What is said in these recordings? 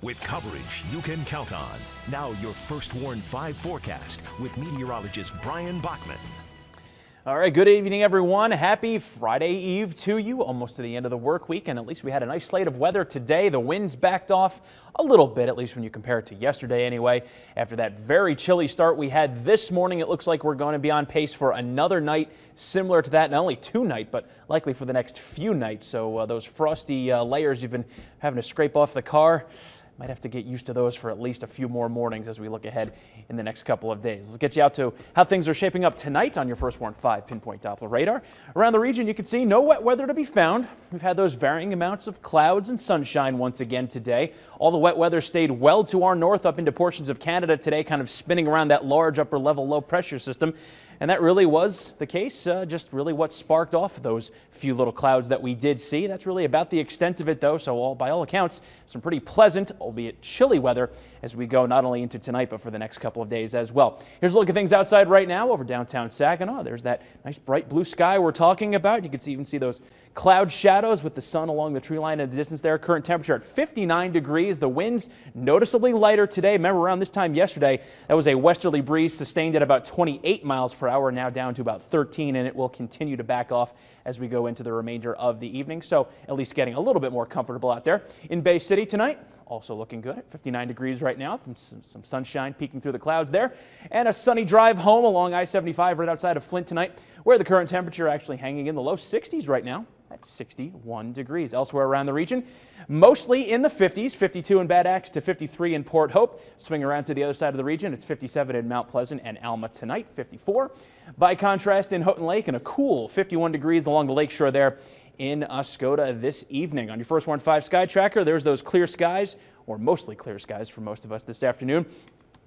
with coverage you can count on. Now your First Warn 5 forecast with meteorologist Bryan Bachman. All right, good evening, everyone. Happy Friday Eve to you. Almost to the end of the work week, and at least we had a nice slate of weather today. The winds backed off a little bit, at least when you compare it to yesterday anyway. After that very chilly start we had this morning, it looks like we're going to be on pace for another night similar to that. Not only tonight, but likely for the next few nights. So those frosty layers you've been having to scrape off the car, might have to get used to those for at least a few more mornings as we look ahead in the next couple of days. Let's get you out to how things are shaping up tonight on your First Warn 5 pinpoint Doppler radar. Around the region, you can see no wet weather to be found. We've had those varying amounts of clouds and sunshine once again today. All the wet weather stayed well to our north up into portions of Canada today, kind of spinning around that large upper level low pressure system. And that really was the case, just really what sparked off those few little clouds that we did see. That's really about the extent of it, though. So by all accounts, some pretty pleasant, albeit chilly weather as we go not only into tonight, but for the next couple of days as well. Here's a look at things outside right now over downtown Saginaw. There's that nice bright blue sky we're talking about. You can even see those cloud shadows with the sun along the tree line in the distance there. Current temperature at 59 degrees. The winds noticeably lighter today. Remember, around this time yesterday, that was a westerly breeze sustained at about 28 miles per hour, now down to about 13, and it will continue to back off as we go into the remainder of the evening. So at least getting a little bit more comfortable out there. In Bay City tonight, also looking good at 59 degrees right now. Some sunshine peeking through the clouds there. And a sunny drive home along I-75 right outside of Flint tonight, where the current temperature actually hanging in the low 60s right now at 61 degrees. Elsewhere around the region, mostly in the 50s, 52 in Bad Axe to 53 in Port Hope. Swing around to the other side of the region, it's 57 in Mount Pleasant and Alma tonight, 54. By contrast, in Houghton Lake, and a cool 51 degrees along the lakeshore there in Oscoda this evening. On your First Warn 5 Sky Tracker, there's those clear skies, or mostly clear skies for most of us this afternoon.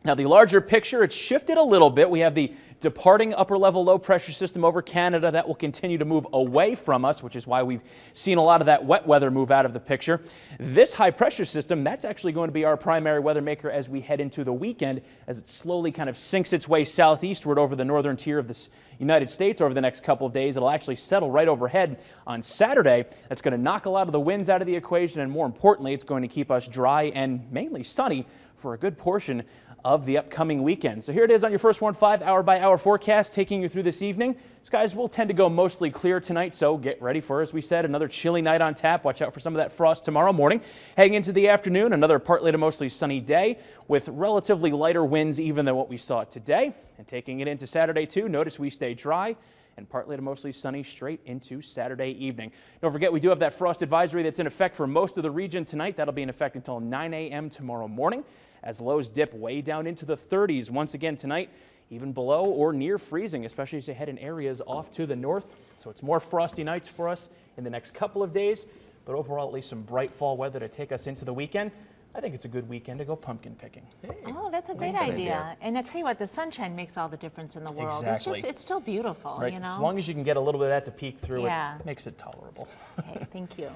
Now, the larger picture, it's shifted a little bit. We have the departing upper level low pressure system over Canada that will continue to move away from us, which is why we've seen a lot of that wet weather move out of the picture. This high pressure system, that's actually going to be our primary weather maker as we head into the weekend, as it slowly kind of sinks its way southeastward over the northern tier of the United States over the next couple of days. It'll actually settle right overhead on Saturday. That's going to knock a lot of the winds out of the equation, and more importantly, it's going to keep us dry and mainly sunny for a good portion of the upcoming weekend. So here it is on your First Warn 5 hour-by-hour forecast, taking you through this evening. Skies will tend to go mostly clear tonight, so get ready for, as we said, another chilly night on tap. Watch out for some of that frost tomorrow morning. Heading into the afternoon, another partly to mostly sunny day with relatively lighter winds even than what we saw today. And taking it into Saturday too, notice we stay dry and partly to mostly sunny straight into Saturday evening. Don't forget, we do have that frost advisory that's in effect for most of the region tonight. That'll be in effect until 9 a.m. tomorrow morning, as lows dip way down into the 30s once again tonight, even below or near freezing, especially as you head in areas off to the north. So it's more frosty nights for us in the next couple of days, but overall at least some bright fall weather to take us into the weekend. I think it's a good weekend to go pumpkin picking. Hey, oh, that's a great idea. And I tell you what, the sunshine makes all the difference in the world. Exactly. It's still beautiful, right. you know. As long as you can get a little bit of that to peek through, yeah, it makes it tolerable. Okay, thank you.